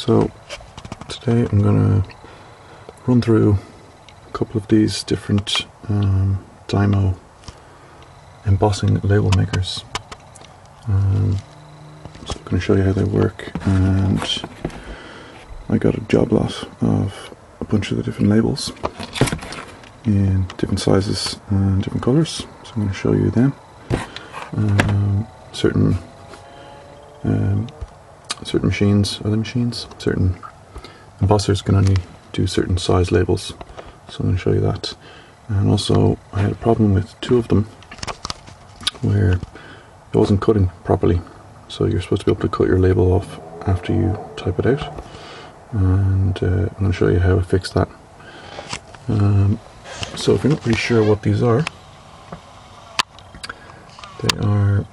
So today I'm going to run through a couple of these different Dymo embossing label makers. So I'm going to show you how they work, and I got a job lot of a bunch of the different labels in different sizes and different colours, so I'm going to show you them. Certain embossers can only do certain size labels, so I'm going to show you that. And also I had a problem with two of them where it wasn't cutting properly, so you're supposed to be able to cut your label off after you type it out, and I'm going to show you how I fixed that. So if you're not really sure what these are, they are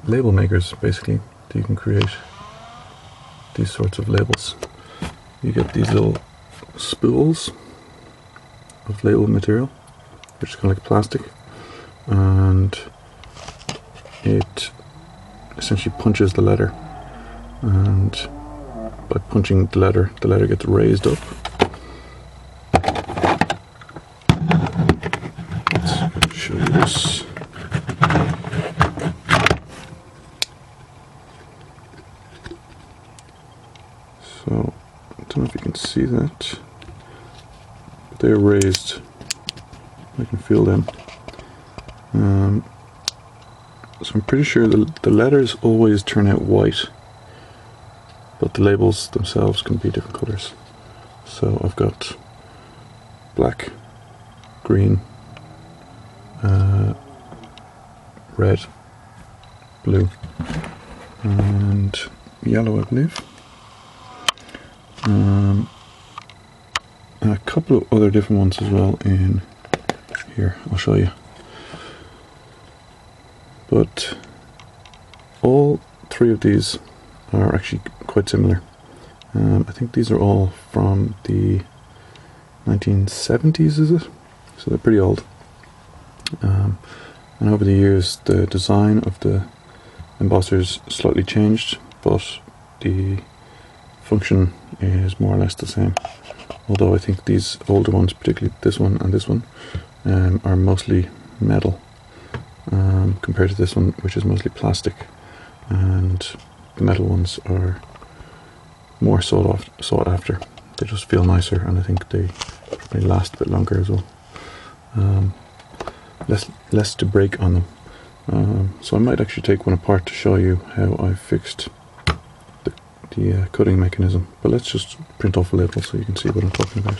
label makers basically, that you can create these sorts of labels. You get these little spools of label material, which is kind of like plastic, and it essentially punches the letter, and by punching the letter gets raised up. Let's show you this. So I don't know if you can see that, but they're raised. I can feel them. So I'm pretty sure the letters always turn out white, but the labels themselves can be different colours. So I've got black, green, red, blue, and yellow, I believe. And a couple of other different ones as well in here, I'll show you. But all three of these are actually quite similar. I think these are all from the 1970s, is it? So they're pretty old. And over the years the design of the embossers slightly changed, but the function is more or less the same. Although I think these older ones, particularly this one and this one, are mostly metal, compared to this one, which is mostly plastic, and the metal ones are more sought after. They just feel nicer, and I think they probably last a bit longer as well. Less to break on them. So I might actually take one apart to show you how I fixed the cutting mechanism, but let's just print off a label so you can see what I'm talking about.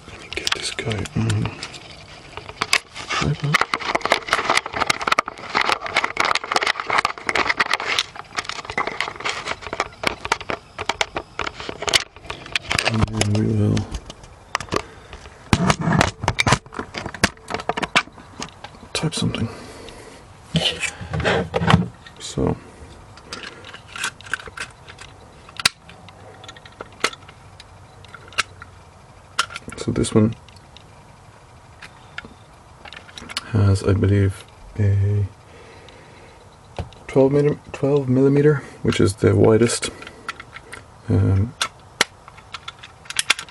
Let me get this guy on tripod. And then we will type something. So this one has, I believe, a 12 millimeter, which is the widest,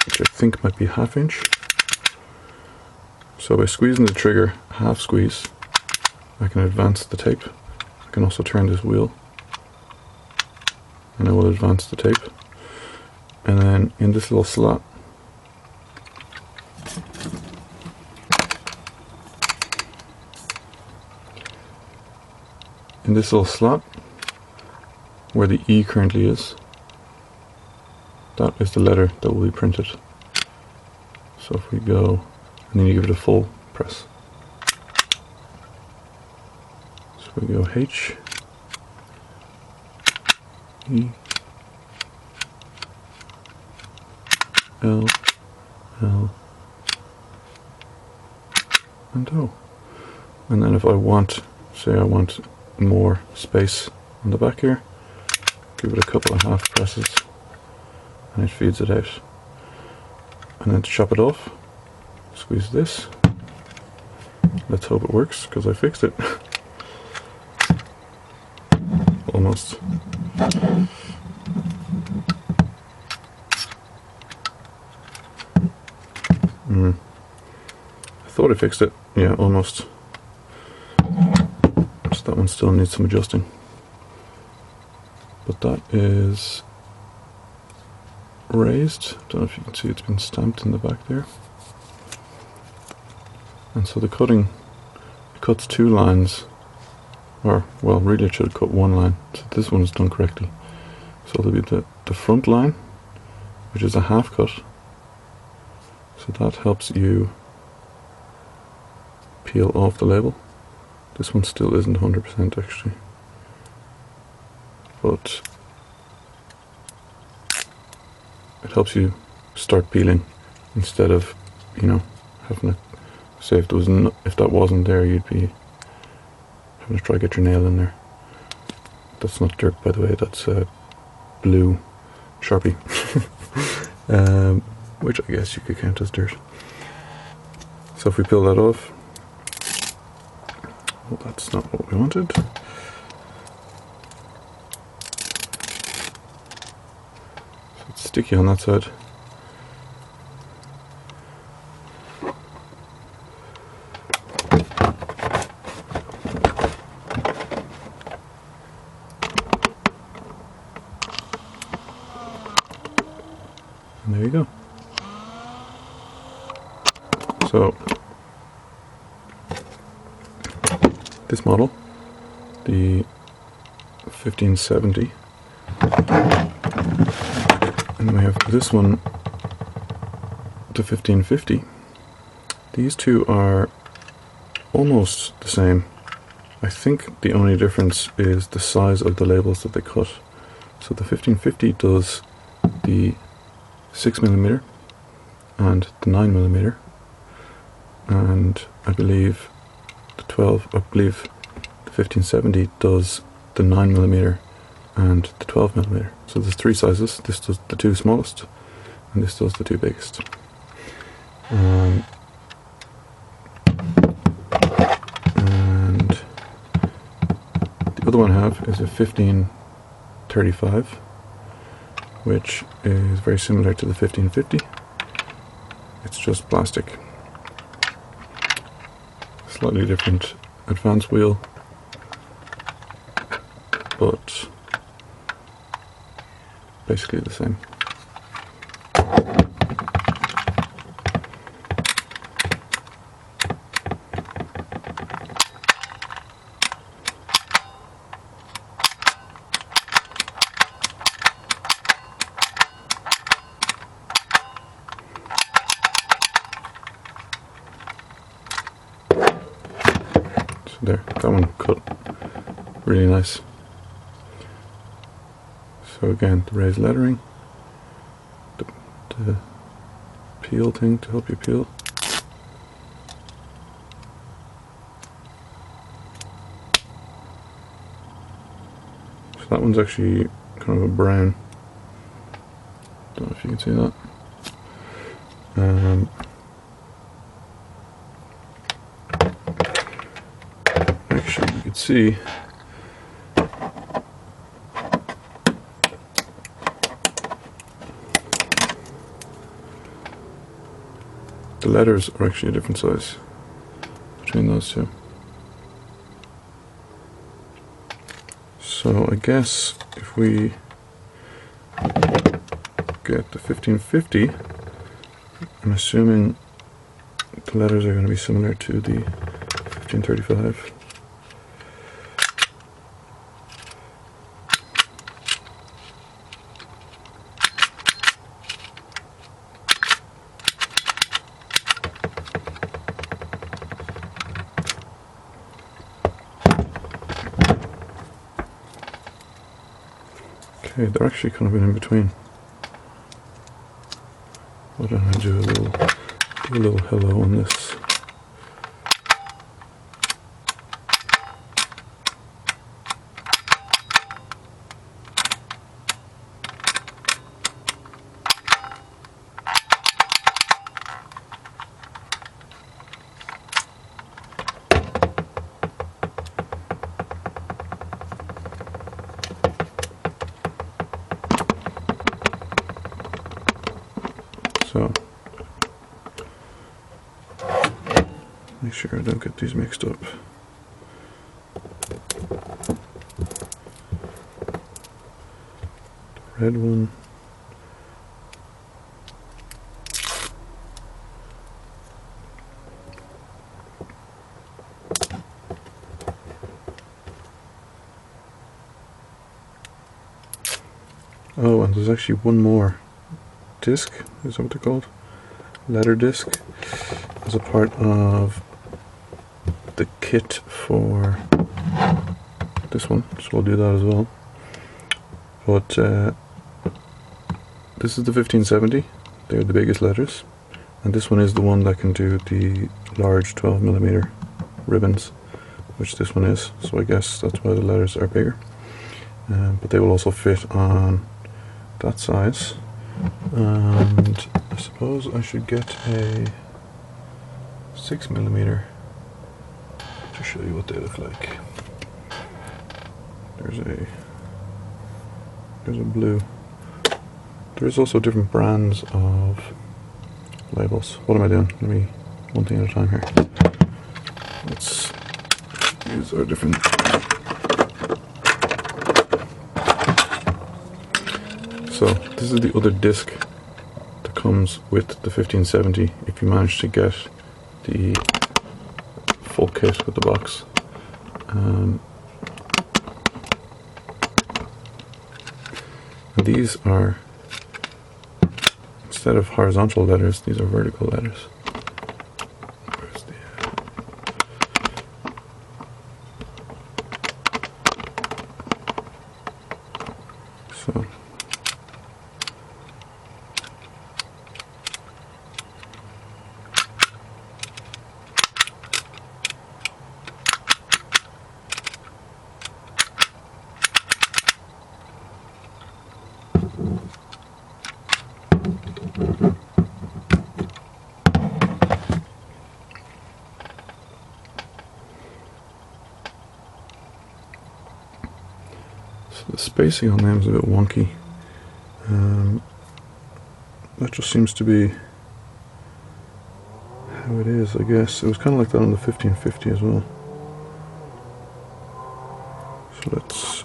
which I think might be ½ inch. So by squeezing the trigger, half squeeze, I can advance the tape. I can also turn this wheel, and I will advance the tape. And then in this little slot, where the E currently is, that is the letter that will be printed. So if we go, and then you give it a full press. So we go H, E, L, L, and O. And then if I want, say I want more space on the back here, give it a couple of half presses and it feeds it out. And then to chop it off, squeeze this. Let's hope it works, because I fixed it. almost. I thought I fixed it. Yeah, almost. So that one still needs some adjusting. But that is raised. Don't know if you can see it's been stamped in the back there. And so the cutting, it cuts 2 lines, or well, really it should have cut 1 line. So this one is done correctly. So there'll be the front line, which is a half cut. So that helps you peel off the label. This one still isn't 100% actually, but it helps you start peeling instead of, you know, having to say if that wasn't there, you'd be having to try to get your nail in there. That's not dirt, by the way. That's blue Sharpie, which I guess you could count as dirt. So if we peel that off, well, that's not what we wanted. So it's sticky on that side. And there you go. So this model, the 1570, and then we have this one, the 1550. These two are almost the same. I think the only difference is the size of the labels that they cut. So the 1550 does the 6mm and the 9mm, and I believe the 1570 does the 9mm and the 12mm. So there's 3 sizes. This does the 2 smallest, and this does the 2 biggest. And the other one I have is a 1535, which is very similar to the 1550. It's just plastic. Slightly different advance wheel, but basically the same. There, that one cut really nice. So again, the raised lettering, the peel thing to help you peel. So that one's actually kind of a brown. Don't know if you can see that. Actually, you can see the letters are actually a different size between those two. So I guess if we get the 1550, I'm assuming the letters are going to be similar to the 1535. Okay, they're actually kind of in between. Why don't I do a little hello on this? Make sure I don't get these mixed up. The red one. Oh, and there's actually one more disc, is that what they're called? Letter disc, as a part of the kit for this one, so we'll do that as well. But this is the 1570, they're the biggest letters, and this one is the one that can do the large 12mm ribbons, which this one is, so I guess that's why the letters are bigger. But they will also fit on that size, and I suppose I should get a 6mm to show you what they look like. There's a blue. There's also different brands of labels. What am I doing? Let me, one thing at a time here. Let's use our different. So this is the other disc that comes with the 1570 if you manage to get the full kit with the box. And these are, instead of horizontal letters, these are vertical letters. Where's the, so the spacing on them is a bit wonky. That just seems to be how it is, I guess. It was kind of like that on the 1550 as well. So let's...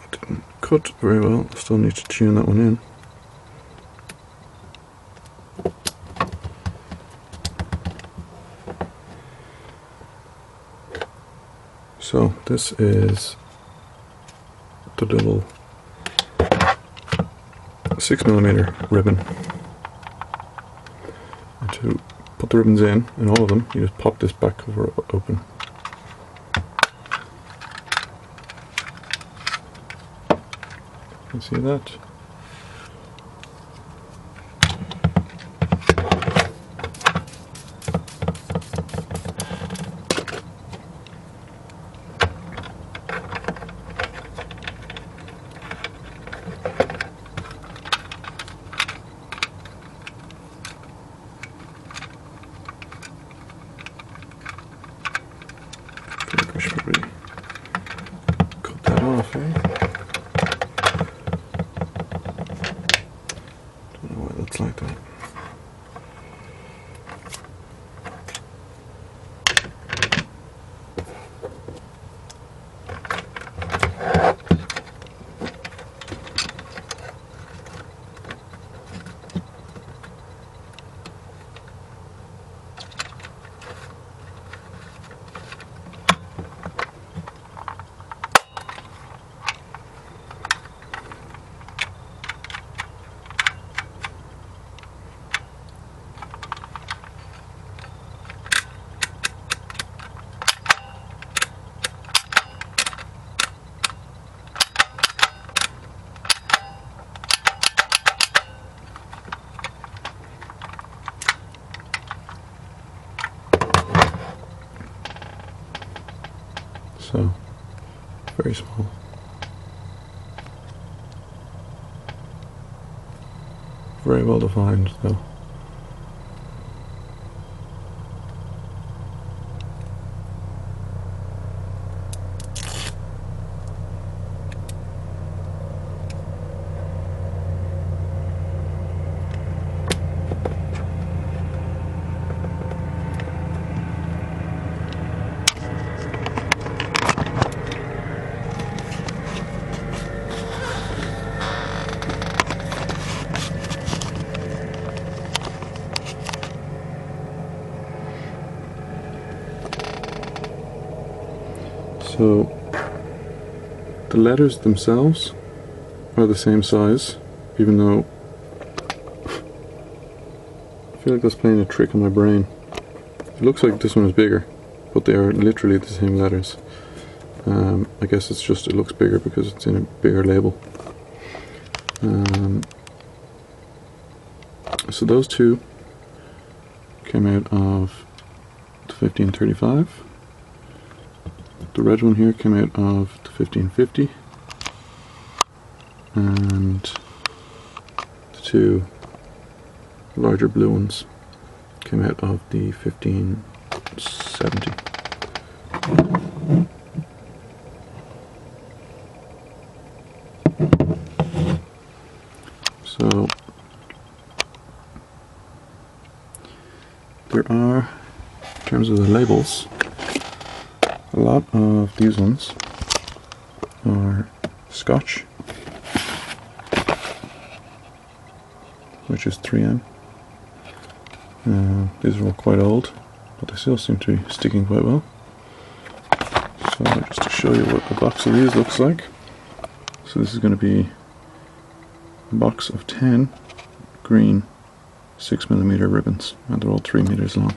That didn't cut very well. Still need to tune that one in. So this is the double 6mm ribbon. And to put the ribbons in all of them, you just pop this back cover open. You see that? I should probably cut that off, eh? Don't know why that's like that. So, very small. Very well defined though. So the letters themselves are the same size, even though I feel like that's playing a trick on my brain. It looks like this one is bigger, but they are literally the same letters. I guess it's just it looks bigger because it's in a bigger label. So those two came out of the 1535. The red one here came out of the 1550, and the two larger blue ones came out of the 1570. So there are, in terms of the labels, a lot of these ones are Scotch, which is 3M. These are all quite old, but they still seem to be sticking quite well. So just to show you what a box of these looks like. So this is going to be a box of 10 green 6mm ribbons, and they're all 3 meters long.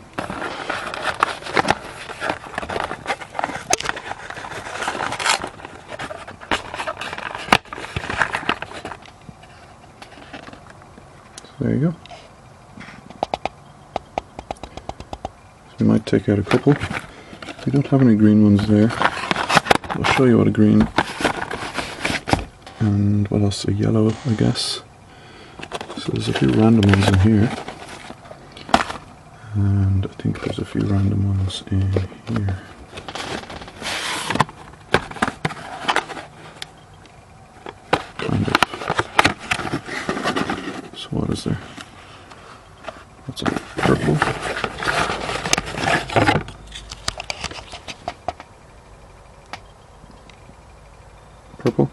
There you go. So we might take out a couple. We don't have any green ones there. I'll show you what a green and what else, a yellow, I guess. So there's a few random ones in here, and I think there's a few random ones in here. Kind of. So what is there? That's a purple. Purple.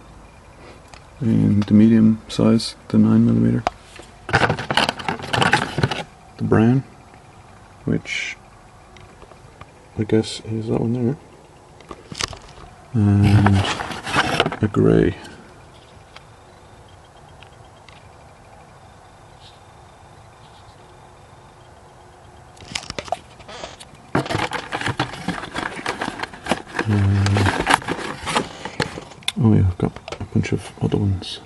And the medium size, the 9mm. The brown, which I guess is that one there. And a grey. Oh yeah, I've got a bunch of other ones,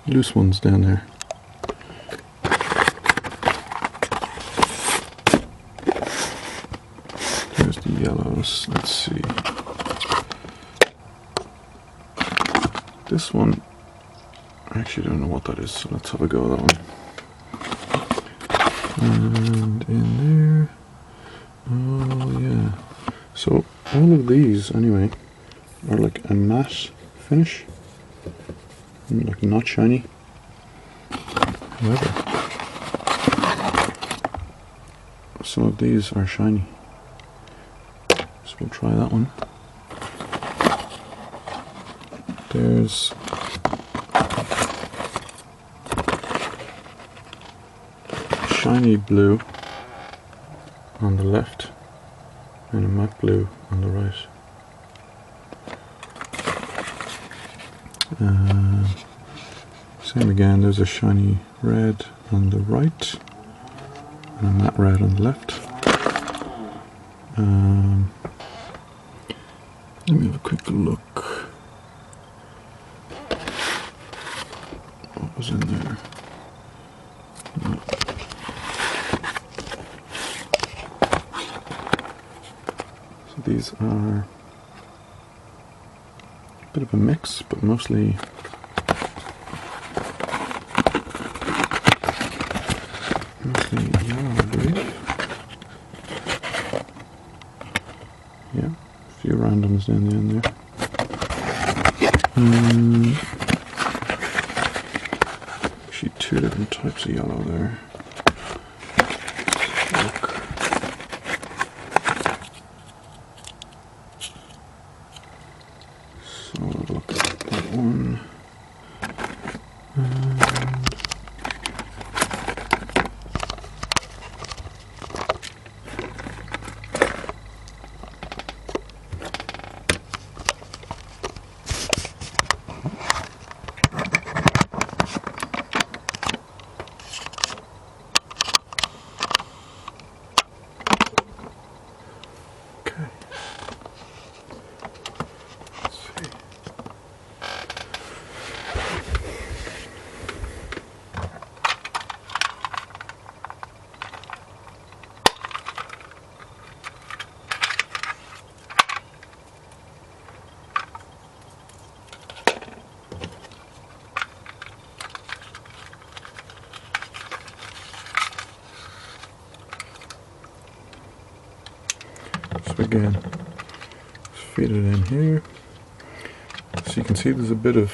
loose ones down there. There's the yellows. Let's see. This one, I actually don't know what that is, so let's have a go at that one. And in there, oh yeah. So all of these, anyway, are like a matte finish, like not shiny. However, some of these are shiny, so we'll try that one. There's shiny blue on the left and a matte blue on the right. Same again, there's a shiny red on the right and a matte red on the left. Let me have a quick look. What was in there? No. So these are a bit of a mix, but mostly yellow, I believe. Yeah, a few randoms down the end there. Actually, two different types of yellow there. Look. So I'll have a look at that one. So again, just feed it in here. So you can see there's a bit of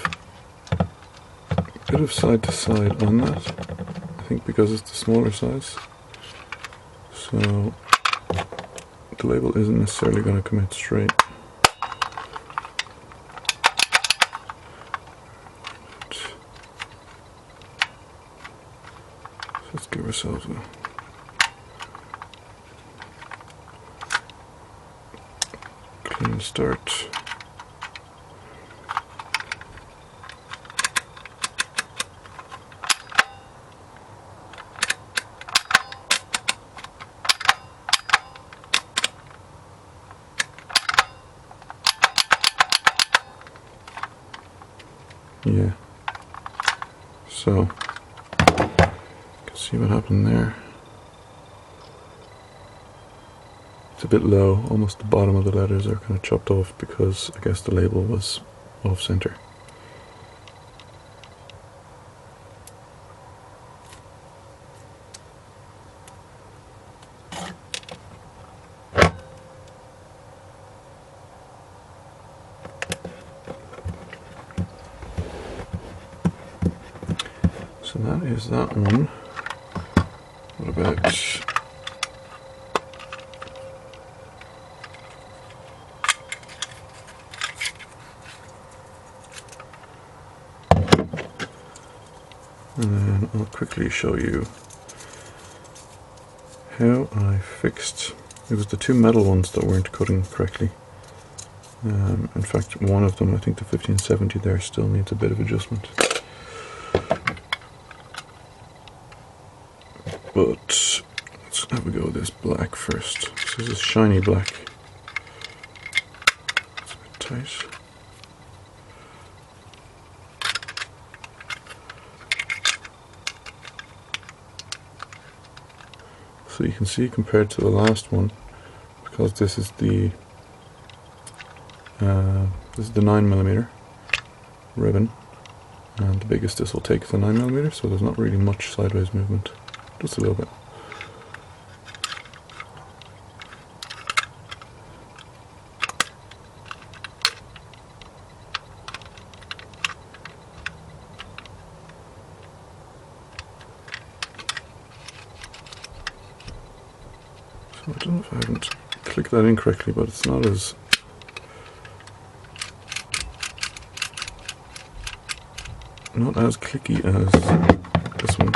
side to side on that. I think because it's the smaller size. So the label isn't necessarily going to come out straight. So let's give ourselves a clean start. Yeah, so you can see what happened there. It's a bit low, almost the bottom of the letters are kind of chopped off because I guess the label was off center. So that is that one. What about and then I'll quickly show you how I fixed. It was the two metal ones that weren't cutting correctly. In fact, one of them, I think the 1570 there, still needs a bit of adjustment. But let's have a go with this black first. This is a shiny black. It's a bit tight. So you can see compared to the last one, because this is the 9mm ribbon, and the biggest this will take is the 9mm, so there's not really much sideways movement. Just a little bit. So I don't know if I haven't clicked that in correctly, but it's not as clicky as this one.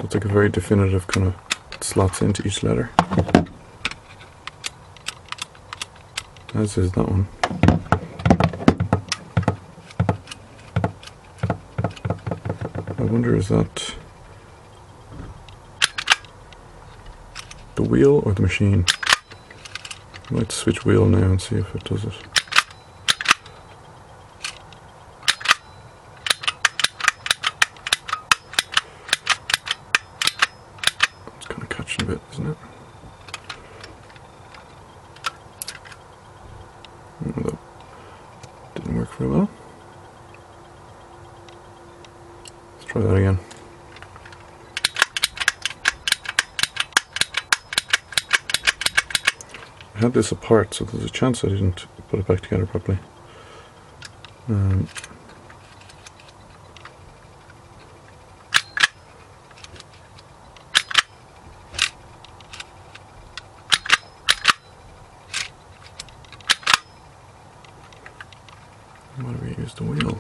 Looks like a very definitive kind of slots into each letter, as is that one. I wonder, is that the wheel or the machine? I might switch wheel now and see if it does it. A bit, isn't it? That didn't work very well. Let's try that again. I had this apart, so there's a chance I didn't put it back together properly. Why do we use the wheel?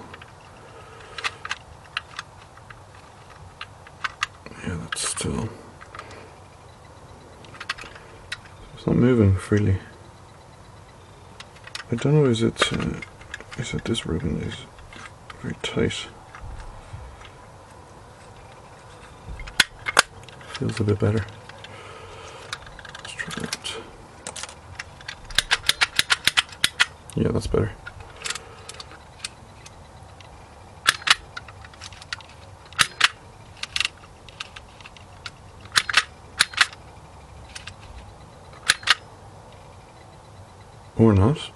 Yeah, that's still... It's not moving freely. I don't know, is it this ribbon is very tight. Feels a bit better. Let's try that. Yeah, that's better. Or not.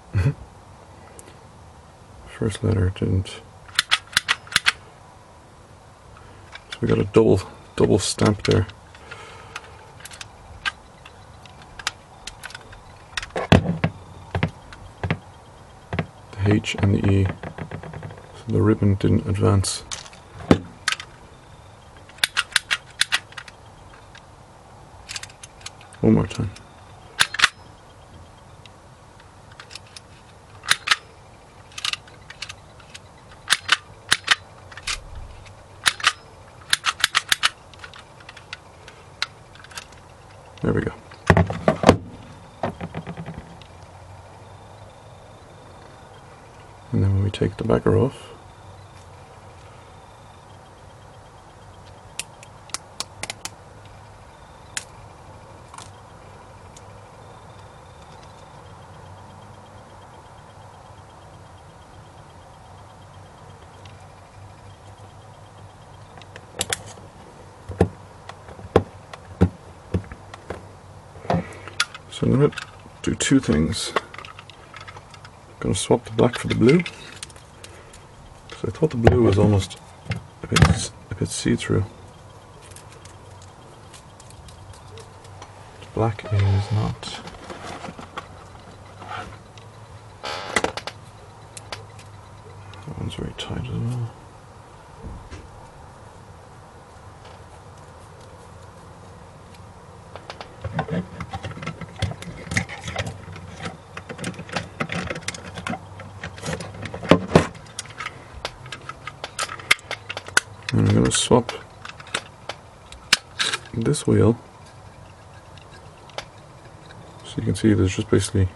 First letter didn't. So we got a double stamp there. H and the E, so the ribbon didn't advance. One more time. There we go. And then when we take the backer off, so I'm going to do two things. I'm going to swap the black for the blue. So I thought the blue was almost a bit see-through. The black is not. That one's very tight as well. And I'm going to swap this wheel, so you can see there's just basically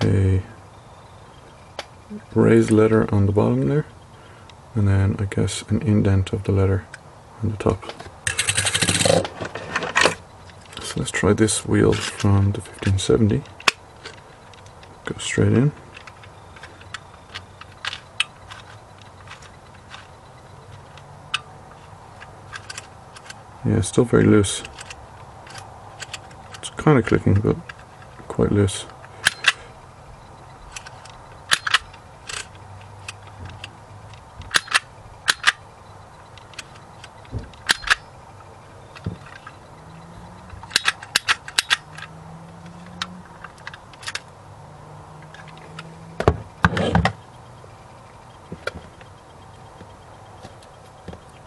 a raised letter on the bottom there, and then I guess an indent of the letter on the top. So let's try this wheel from the 1570. Go straight in. Yeah, it's still very loose. It's kind of clicking, but quite loose.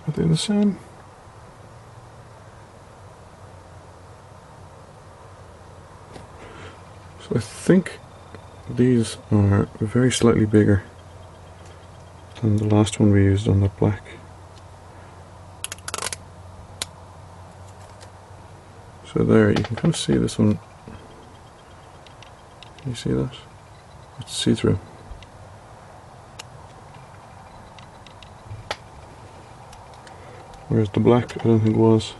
Are they the same? So I think these are very slightly bigger than the last one we used on the black. So there, you can kind of see this one. Can you see that? It's see-through. Whereas the black, I don't think was.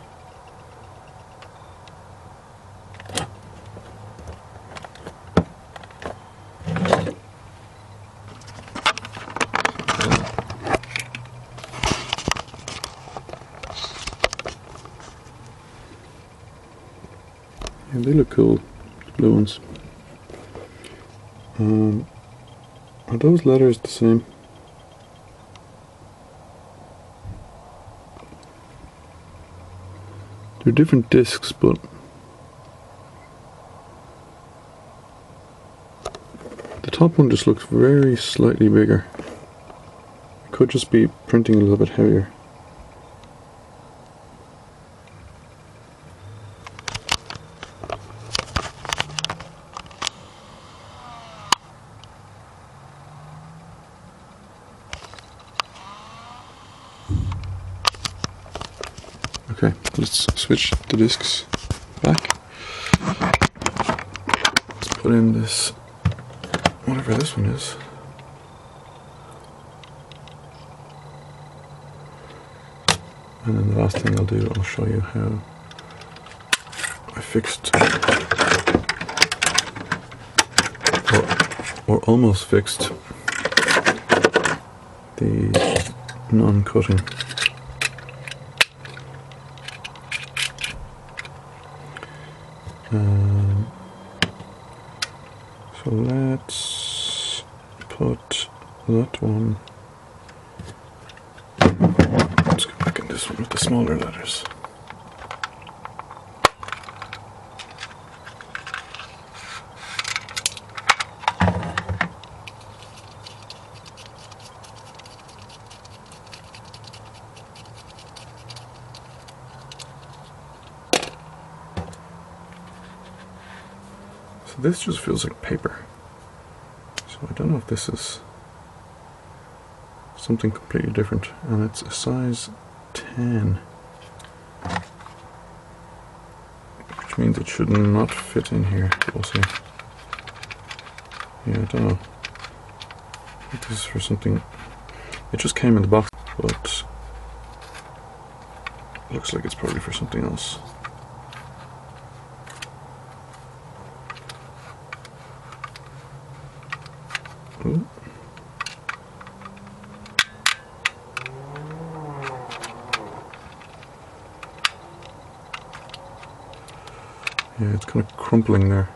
Yeah, they look cool, the blue ones. Are those letters the same? They're different discs, but the top one just looks very slightly bigger. It could just be printing a little bit heavier. Okay, let's switch the discs back. Let's put in this, whatever this one is. And then the last thing I'll do, I'll show you how I fixed, or almost fixed, the non-cutting. So let's put that one. Let's go back in this one with the smaller letters. So this just feels like paper. So I don't know if this is something completely different, and it's a size 10, which means it should not fit in here. We'll see. Yeah, I don't know. I think this is for something. It just came in the box, but looks like it's probably for something else. Ooh. Yeah, it's kind of crumpling there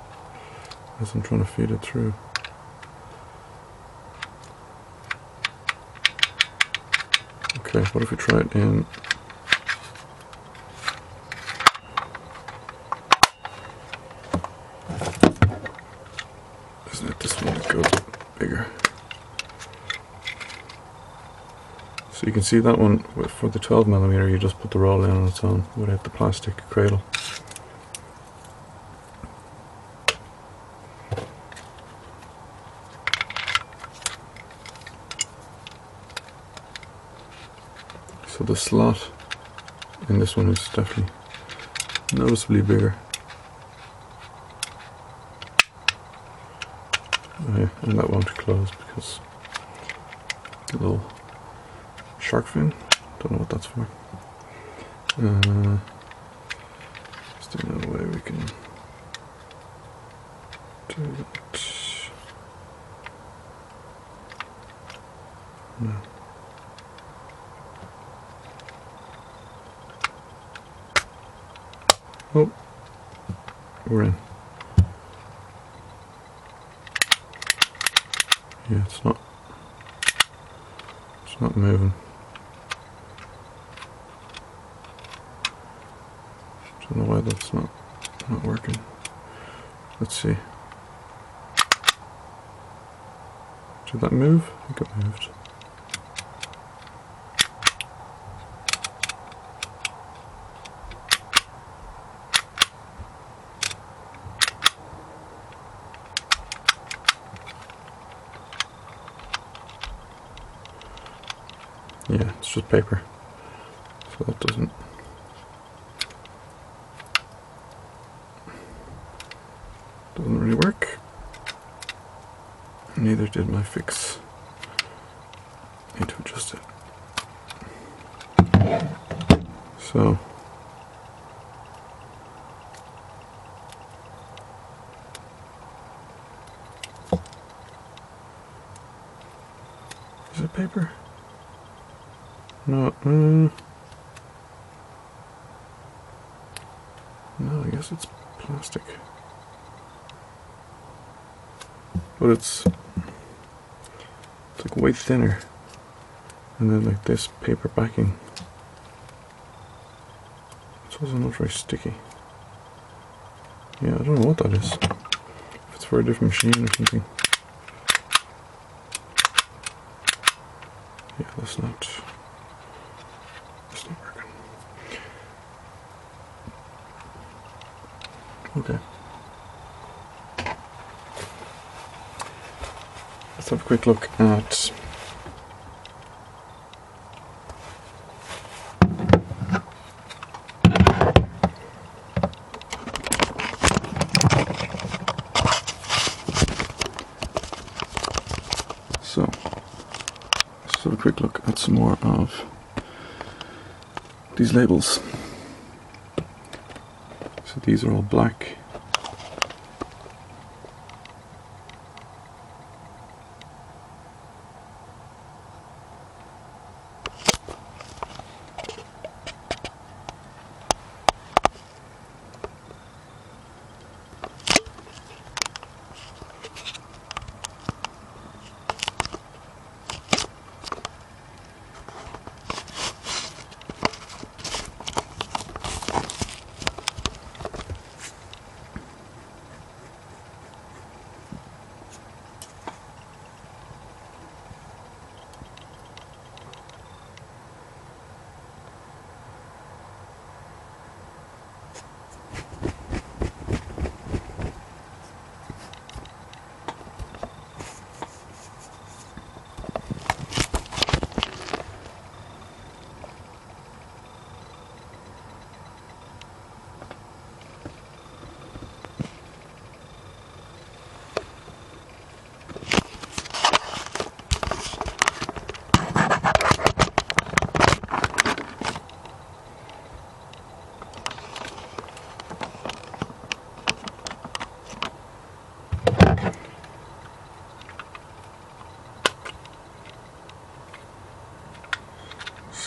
as I'm trying to feed it through. Okay, what if we try it in? Isn't it this one that goes bigger? So you can see that one, for the 12mm, you just put the roll in on its own without the plastic cradle. So the slot in this one is definitely noticeably bigger. Oh yeah, and that won't close because the little shark fin, don't know what that's for. Is there no way we can do that? No. Oh, we're in. Yeah, it's not moving. Don't know why that's not working. Let's see. Did that move? I think it moved. Yeah, it's just paper. So that doesn't really work. Neither did my fix. Need to adjust it. So is it paper? No, no, I guess it's plastic. But it's like way thinner, and then like this paper backing. It's also not very sticky. Yeah, I don't know what that is. If it's for a different machine or something. Yeah, that's not working. Okay. Let's have a quick look at let's have a quick look at some more of these labels. So these are all black.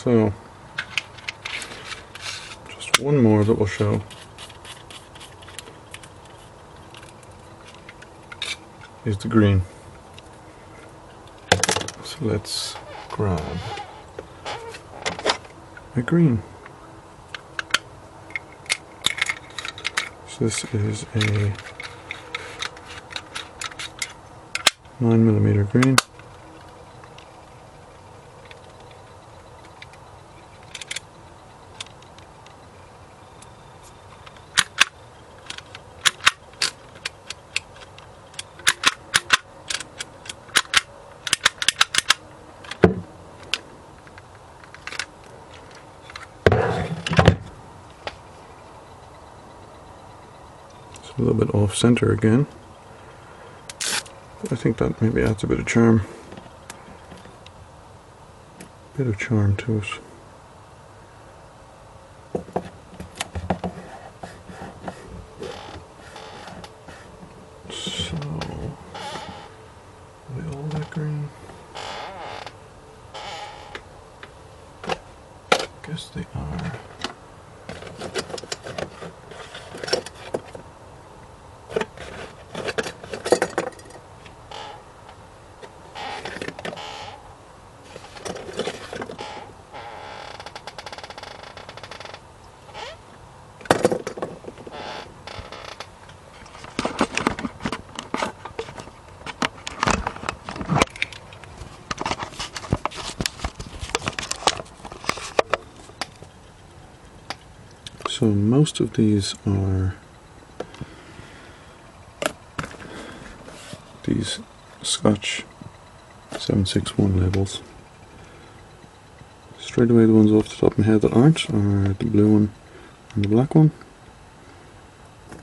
So, just one more that we'll show. Is the green. So let's grab a green. So this is a 9mm green. A little bit off center again, but I think that maybe adds a bit of charm, to it. So, are they all that green? I guess they are. So most of these are these Scotch 761 labels. Straight away the ones off the top of my head that aren't are the blue one and the black one.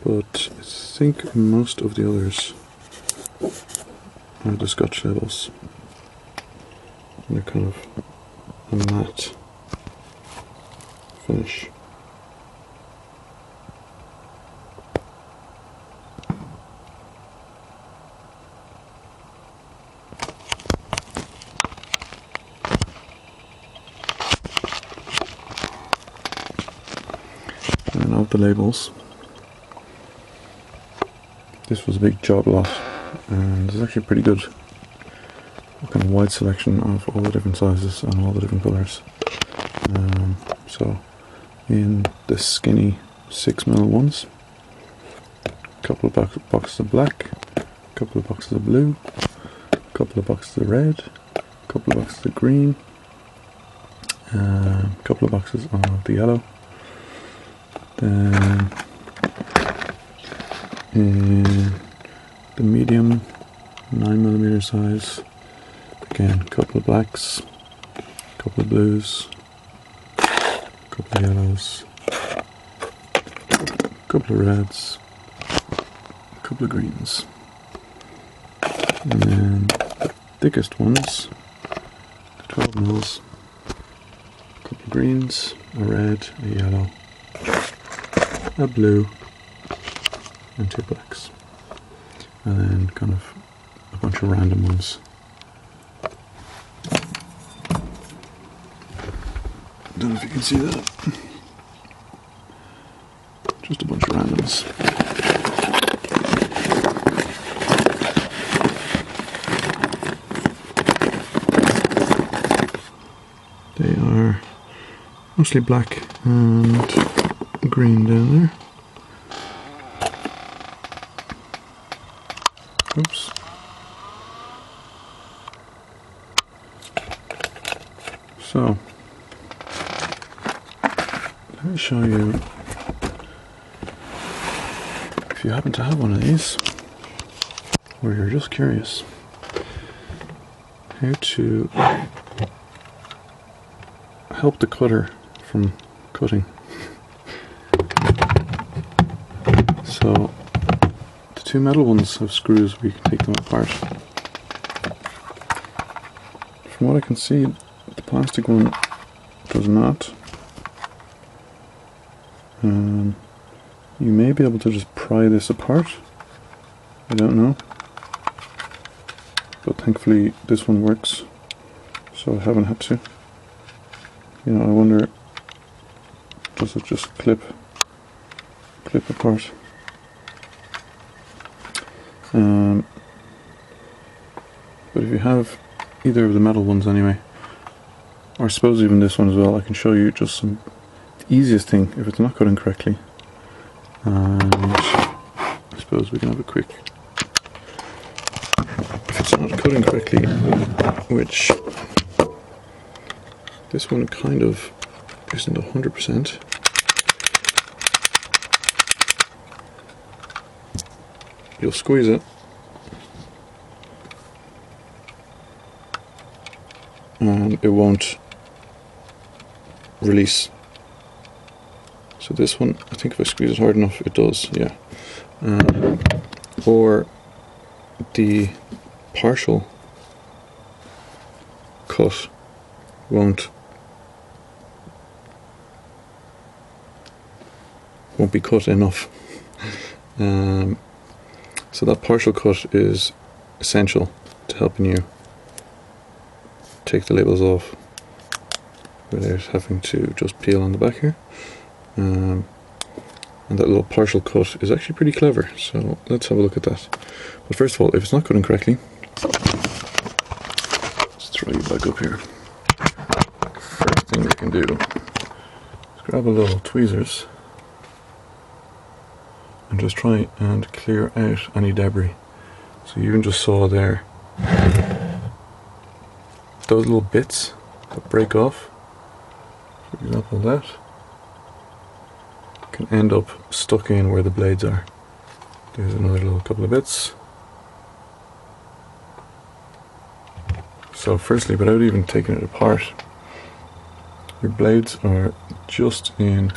But I think most of the others are the Scotch labels. And they're kind of a matte finish. And of the labels, this was a big job lot, and there's actually a pretty good kind of wide selection of all the different sizes and all the different colours. So in the skinny 6mm ones, a couple of boxes of black, a couple of boxes of blue, a couple of boxes of red, a couple of boxes of green, a couple of boxes of the yellow. Then in the medium 9mm size, again, a couple of blacks, a couple of blues, a couple of yellows, a couple of reds, a couple of greens. And then the thickest ones, the 12mm, a couple of greens, a red, a yellow, a blue, and 2 blacks. And then kind of a bunch of random ones. Don't know if you can see that. Just a bunch of randoms. They are mostly black and green down there. Oops. So, let me show you, if you happen to have one of these, or you're just curious, how to help the cutter from cutting. So, the 2 metal ones have screws where you can take them apart. From what I can see, the plastic one does not. You may be able to just pry this apart, I don't know, but thankfully this one works, so I haven't had to. You know, I wonder, does it just clip apart? But if you have either of the metal ones anyway, or I suppose even this one as well, I can show you just the easiest thing if it's not cutting correctly. And I suppose we can have a quick, if it's not cutting correctly, which this one kind of isn't 100%. You'll squeeze it, and it won't release. So this one, I think if I squeeze it hard enough, it does, yeah. Or the partial cut won't be cut enough. So that partial cut is essential to helping you take the labels off without having to just peel on the back here. And that little partial cut is actually pretty clever, so let's have a look at that. But first of all, if it's not cutting correctly, let's throw you back up here. First thing we can do is grab a little tweezers and just try and clear out any debris. So you even just saw there, those little bits that break off, for example that, can end up stuck in where the blades are. There's another little couple of bits. So firstly, without even taking it apart, your blades are just in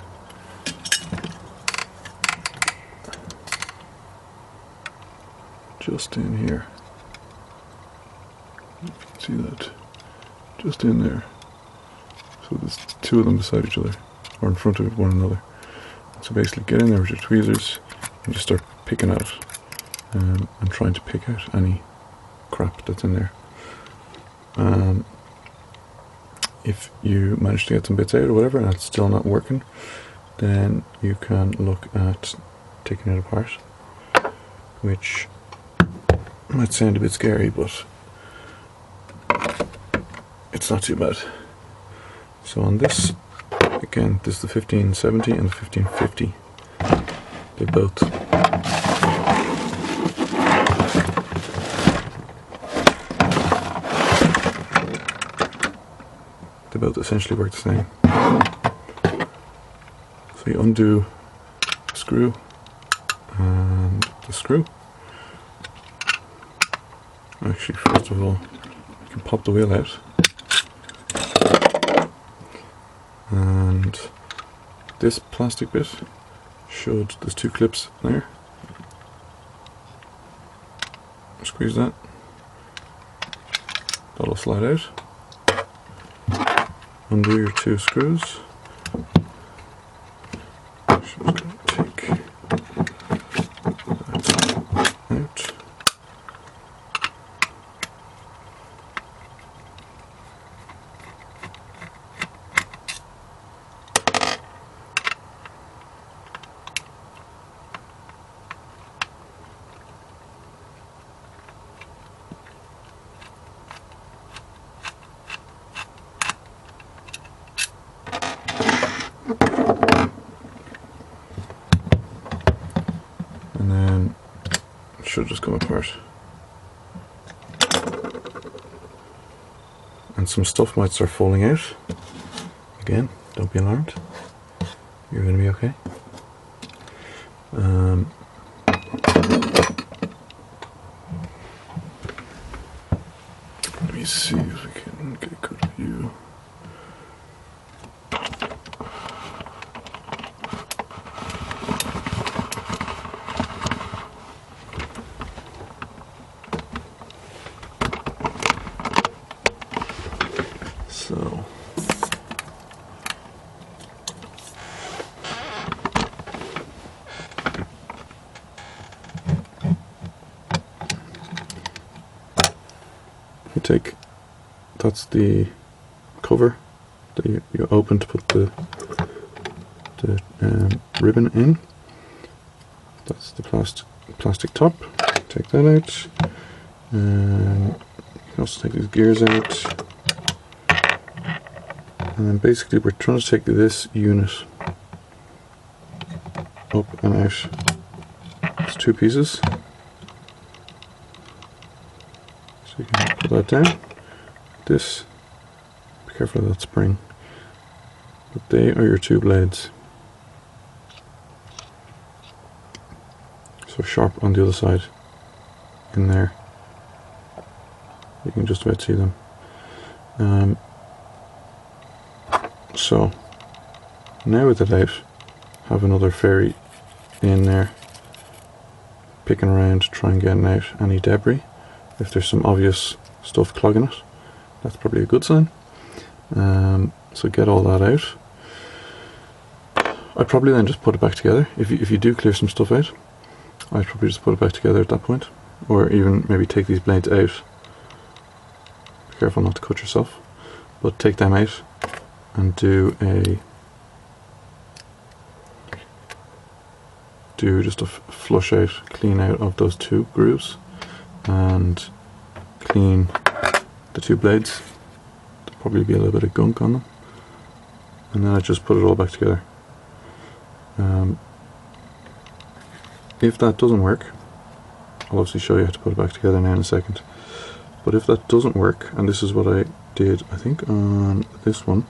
here. You can see that. Just in there. So there's two of them beside each other, or in front of one another. So basically get in there with your tweezers and just start picking out and trying to pick out any crap that's in there. If you manage to get some bits out or whatever and it's still not working, then you can look at taking it apart, which might sound a bit scary, but it's not too bad. So on this, again, this is the 1570 and the 1550. They both essentially work the same. So you undo the screw and the screw. Actually, first of all, you can pop the wheel out, and this plastic bit should, there's two clips there, squeeze that, that'll slide out, undo your two screws, just going to take that out. And then it should just come apart. And some stuff might start falling out. Again, don't be alarmed. You're going to be okay. Let me see if we can get a good view. So you take, that's the cover that you open to put the ribbon in. That's the plastic top. Take that out. And you can also take these gears out. And then basically we're trying to take this unit up and out. It's two pieces. So you can put that down. This, be careful of that spring. But they are your two blades. So sharp on the other side. In there. You can just about see them. So now with it out, have another fairy in there, picking around, trying getting out any debris. If there's some obvious stuff clogging it, that's probably a good sign. So get all that out. I'd probably then just put it back together. If you do clear some stuff out, I'd probably just put it back together at that point, or even maybe take these blades out. Be careful not to cut yourself, but take them out and do just a flush out, clean out of those two grooves, and clean the two blades. There'll probably be a little bit of gunk on them, and then I just put it all back together. If that doesn't work, I'll obviously show you how to put it back together now in a second. But if that doesn't work, and this is what I did, I think on this one,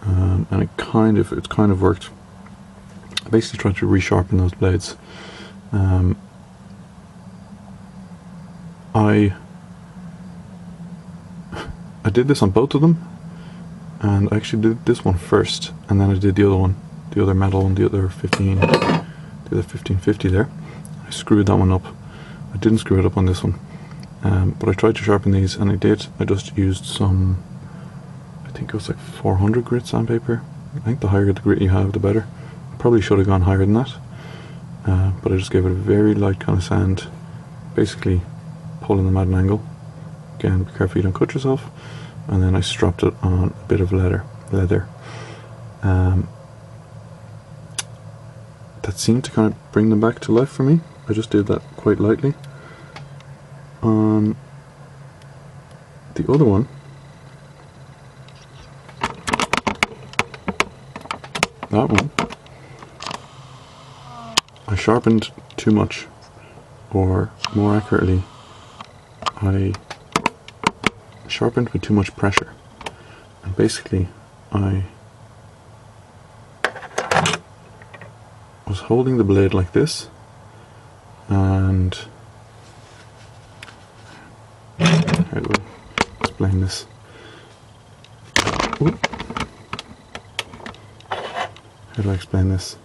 and it's kind of worked. I basically tried to resharpen those blades. I did this on both of them, and I actually did this one first, and then I did the other one, the other metal one, the other 1550 there. I screwed that one up. I didn't screw it up on this one, but I tried to sharpen these, and I did. I just used some, I think it was like 400 grit sandpaper. I think the higher the grit you have, the better. I probably should have gone higher than that, but I just gave it a very light kind of sand, basically pulling them at an angle. Again, be careful you don't cut yourself. And then I strapped it on a bit of leather. That seemed to kind of bring them back to life for me. I just did that quite lightly. On the other one, that one, I sharpened too much, or more accurately, I sharpened with too much pressure, and basically I was holding the blade like this, and how do I explain this? Ooh. How do I explain this?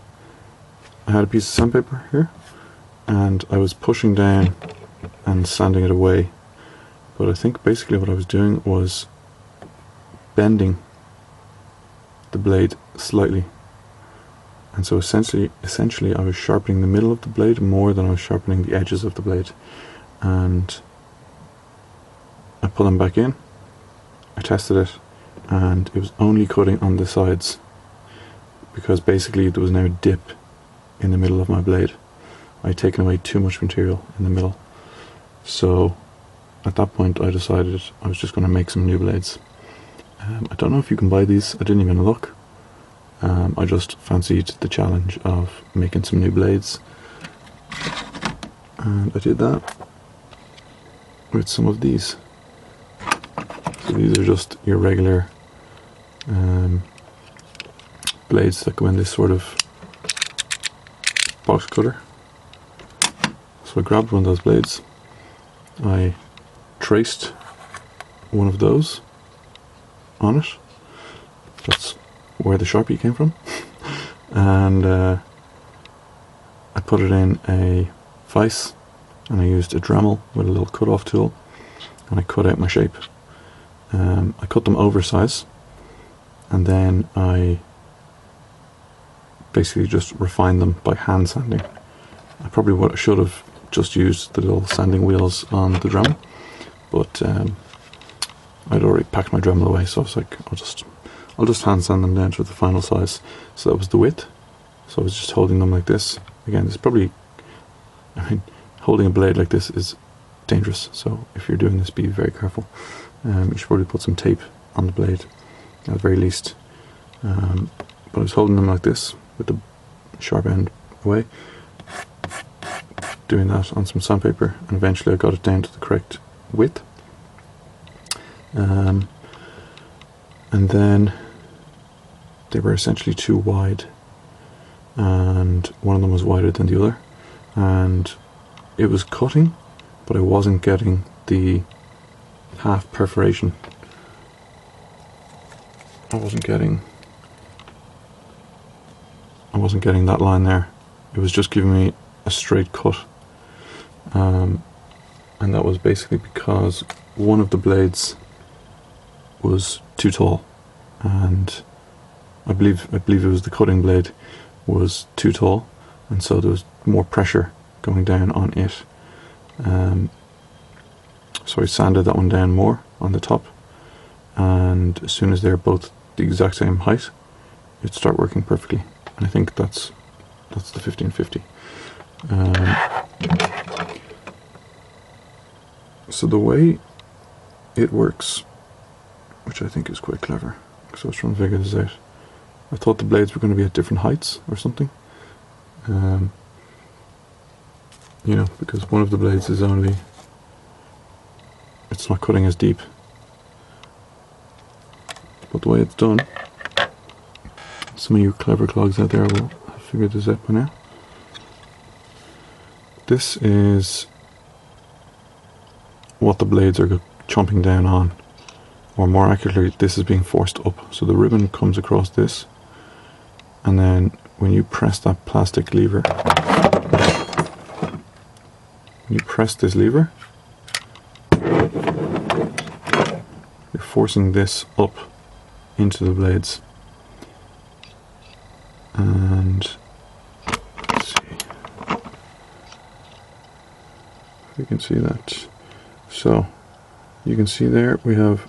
I had a piece of sandpaper here, and I was pushing down and sanding it away. But I think basically what I was doing was bending the blade slightly, and so essentially I was sharpening the middle of the blade more than I was sharpening the edges of the blade. And I put them back in, I tested it, and it was only cutting on the sides, because basically there was now a dip in the middle of my blade. I had taken away too much material in the middle. So at that point I decided I was just going to make some new blades. I don't know if you can buy these, I didn't even look. I just fancied the challenge of making some new blades, and I did that with some of these. So these are just your regular blades that go in this sort of box cutter. So I grabbed one of those blades, I traced one of those on it. That's where the Sharpie came from. And I put it in a vise, and I used a Dremel with a little cut-off tool, and I cut out my shape. I cut them oversize, and then I basically just refined them by hand sanding. I probably should have just used the little sanding wheels on the Dremel, but I'd already packed my Dremel away, so I was like, I'll just hand sand them down to the final size. So that was the width. So I was just holding them like this. Again, this is probably, I mean, holding a blade like this is dangerous. So if you're doing this, be very careful. You should probably put some tape on the blade at the very least. But I was holding them like this with the sharp end away, doing that on some sandpaper, and eventually I got it down to the correct width. And then they were essentially too wide, and one of them was wider than the other, and it was cutting, but I wasn't getting the half perforation. I wasn't getting that line there. It was just giving me a straight cut, and that was basically because one of the blades was too tall, and I believe it was the cutting blade was too tall, and so there was more pressure going down on it. So I sanded that one down more on the top, and as soon as they're both the exact same height, it'd start working perfectly. And I think that's the 1550. So the way it works, which I think is quite clever, because I was trying to figure this out. I thought the blades were going to be at different heights or something. You know, because one of the blades is only, it's not cutting as deep. But the way it's done, some of you clever clogs out there will have figured this out by now. This is what the blades are chomping down on, or more accurately, this is being forced up. So the ribbon comes across this, and then when you press that plastic lever, when you press this lever, you're forcing this up into the blades. And let's see if we can see that. So you can see there we have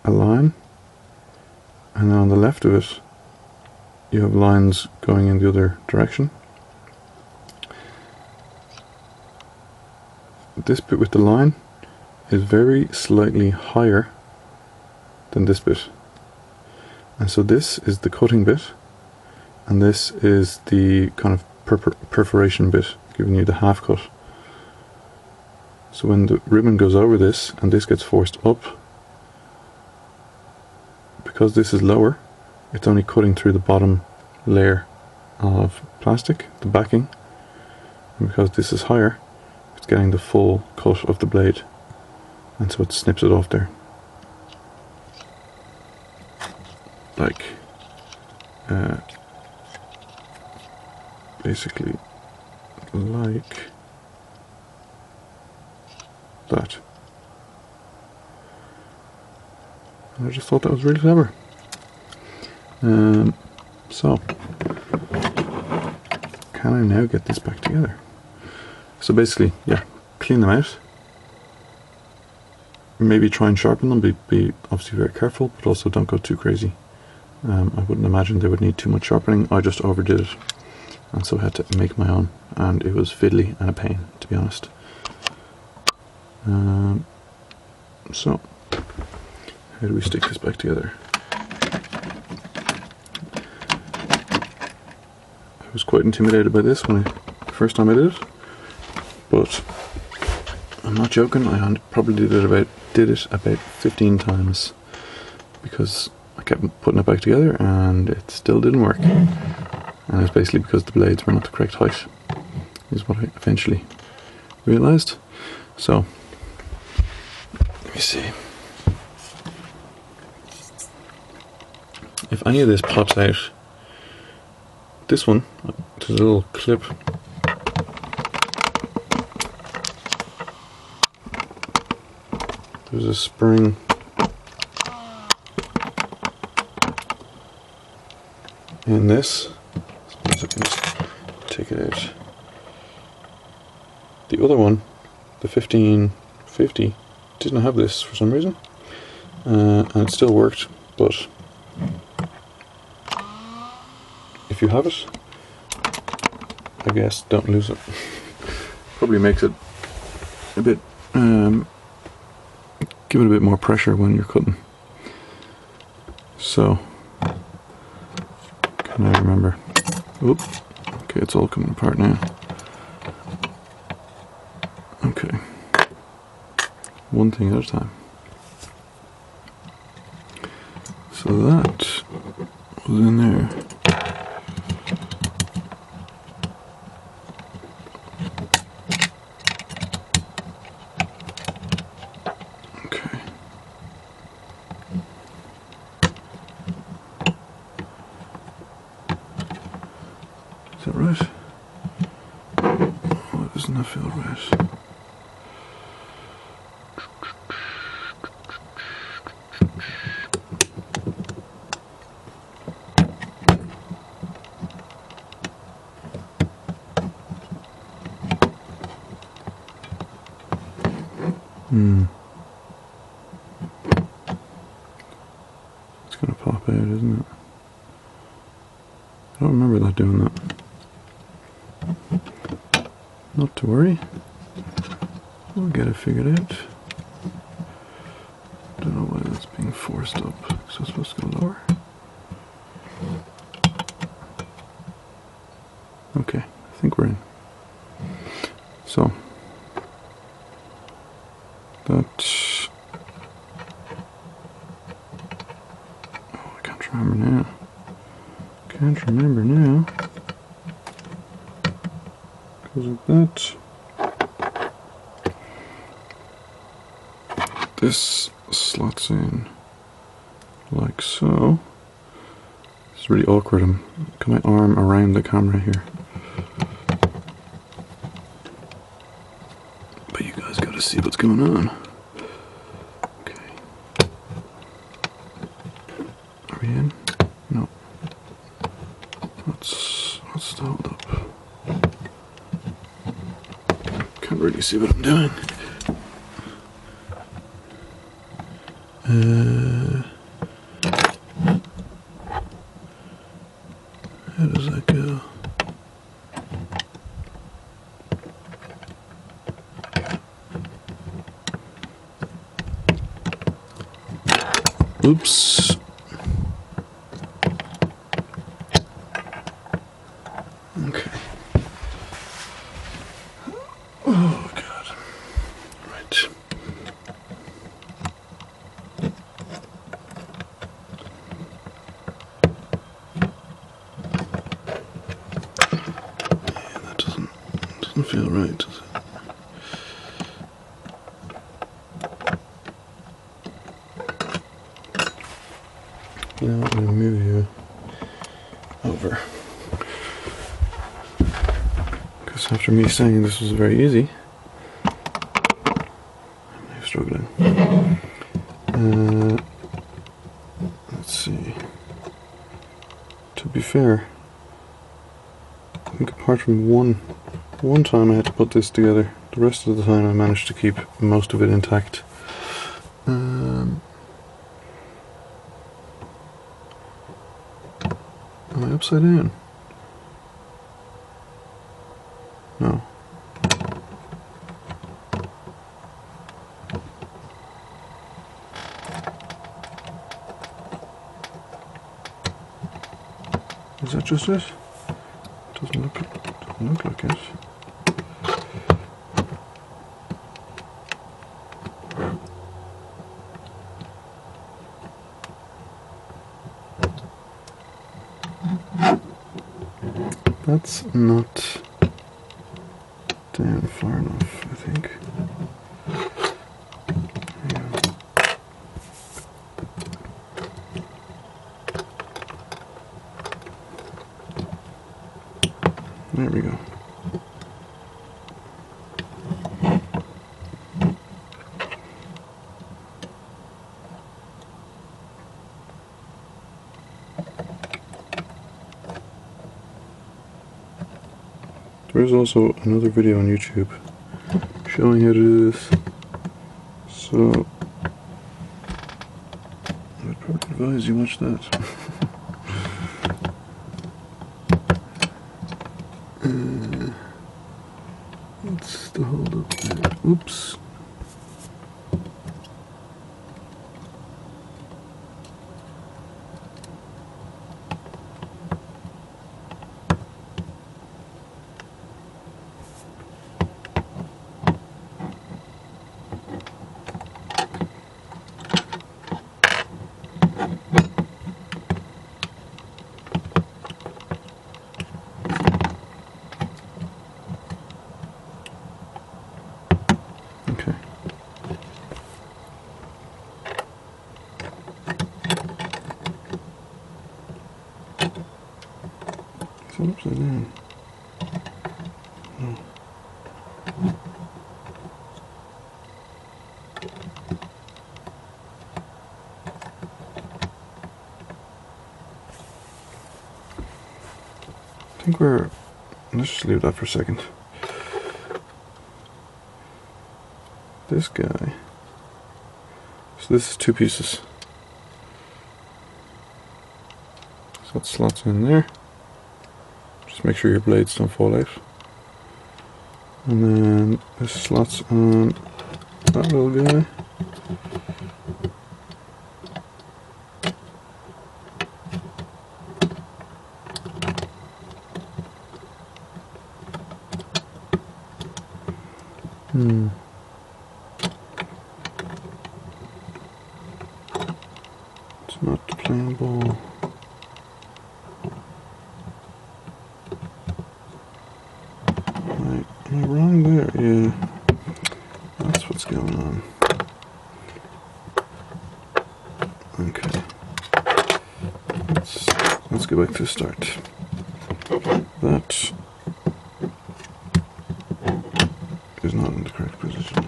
a line, and then on the left of it you have lines going in the other direction. This bit with the line is very slightly higher than this bit, and so this is the cutting bit, and this is the kind of perforation bit, giving you the half cut. So when the ribbon goes over this and this gets forced up, because this is lower, it's only cutting through the bottom layer of plastic, the backing, and because this is higher, it's getting the full cut of the blade, and so it snips it off there. Like, basically like that. And I just thought that was really clever. So, can I now get this back together? So basically, yeah, clean them out. Maybe try and sharpen them, be obviously very careful, but also don't go too crazy. I wouldn't imagine they would need too much sharpening. I just overdid it, and so I had to make my own, and it was fiddly and a pain, to be honest. So, how do we stick this back together? I was quite intimidated by this when the first time I did it, but I'm not joking, I probably did it about 15 times, because I kept putting it back together and it still didn't work. And it's basically because the blades were not the correct height, is what I eventually realized. So, let me see. If any of this pops out, this one, there's a little clip. There's a spring in this. So I can just take it out. The other one, the 1550, didn't have this for some reason, and it still worked, but if you have it, I guess don't lose it. Probably makes it a bit, give it a bit more pressure when you're cutting. So, can I remember? Oop. Okay, it's all coming apart now. Okay. One thing at a time. So that was in there. Okay. Is that right? Oh, doesn't that feel right? It's gonna pop out, isn't it? I don't remember that doing that. Not to worry. We'll get it figured out. Don't know why that's being forced up. So it's supposed to go lower. Okay, I think we're in. So that, oh, I can't remember now. Can't remember now. Goes like that. This slots in like so. It's really awkward. I'm got my arm around the camera here. But you guys gotta see what's going on. Okay. Are we in? No. Let's hold up. Can't really see what I'm doing. How does that go? Oops. Okay. Oh God. Right. Yeah, that doesn't feel right, does it? You know, I'm going to move you over. Because after me saying this was very easy, I'm now struggling. Let's see. To be fair, I think apart from one time I had to put this together, the rest of the time I managed to keep most of it intact. Am I upside down? No. Is that just it? Doesn't look like it. That's not down far enough, I think. Yeah. There we go. There is also another video on YouTube showing how to do this. So I'd probably advise you watch that. What's the hold up there? Oops. Okay. Is that upside down? No. I think we're... Let's just leave that for a second. This guy... So this is two pieces. So that slots in there. Just make sure your blades don't fall out. And then this slots on that little guy. It's not playing ball. Right, am I wrong there? Yeah, that's what's going on. Okay, let's go back to the start. That is not in the correct position.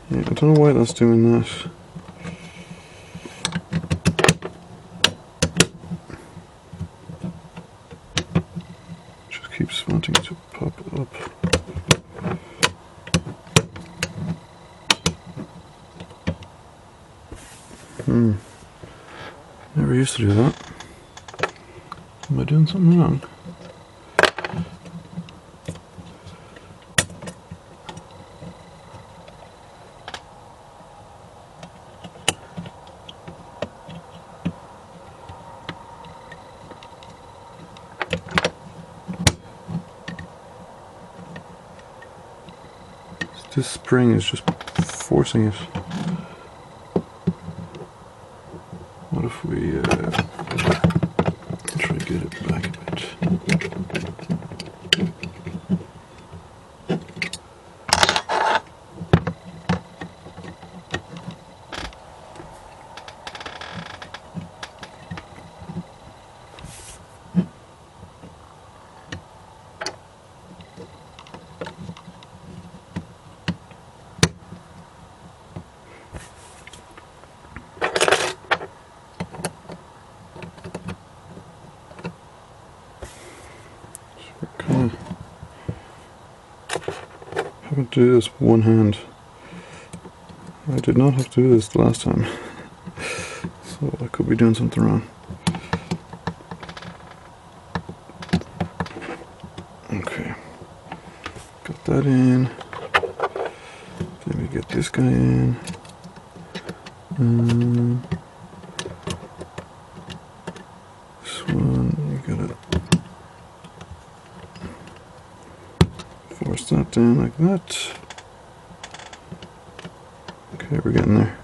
Yeah, I don't know why that's doing that. Just keeps wanting to pop up. Never used to do that. Am I doing something wrong? This spring is just forcing it. What if we try to get it back a bit? Having to do this with one hand. I did not have to do this the last time, so I could be doing something wrong. that in. Then we get this guy in. This one, you gotta force that down like that. Okay, we're getting there.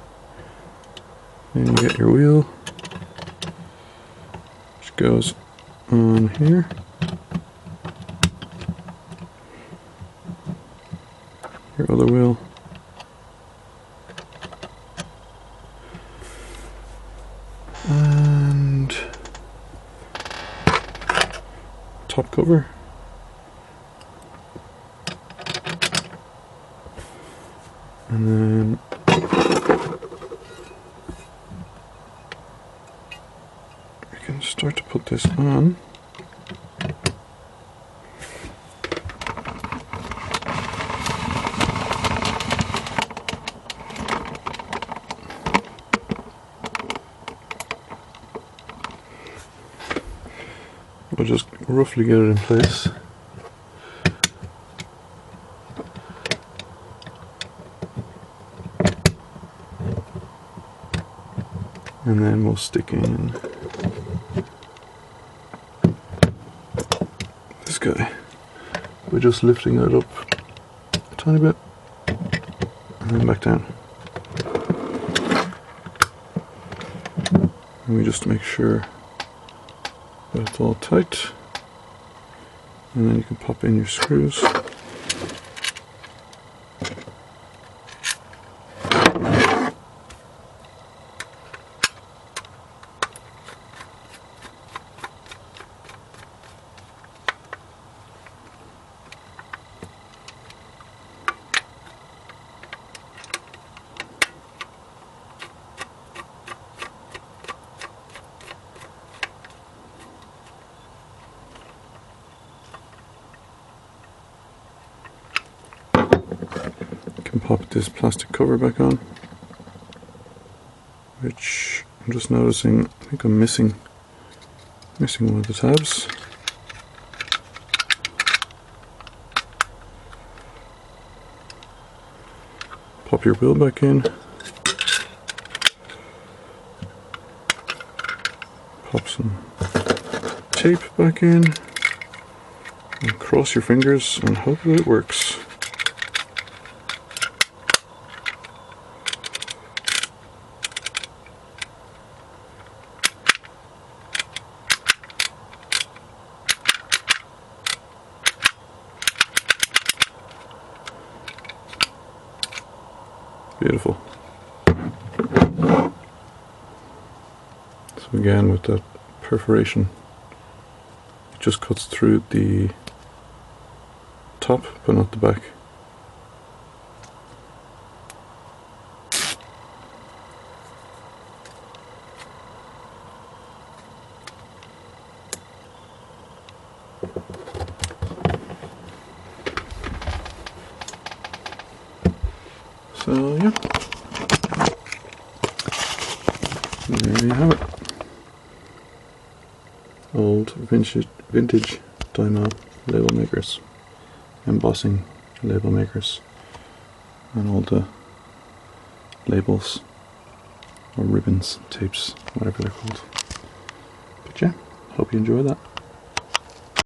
Then you get your wheel, which goes on here. Your other wheel. And top cover. And then we can start to put this on. We'll just roughly get it in place. And then we'll stick in this guy by just lifting it up a tiny bit and then back down. And we just make sure that it's all tight, and then you can pop in your screws. Can pop this plastic cover back on, which I'm just noticing, I think I'm missing one of the tabs. Pop your wheel back in, pop some tape back in, and cross your fingers and hope that it works. Beautiful. So again, with that perforation, it just cuts through the top but not the back. So yeah, there you have it. Old vintage Dymo label makers, embossing label makers, and all the labels or ribbons, tapes, whatever they're called. But yeah, hope you enjoy that.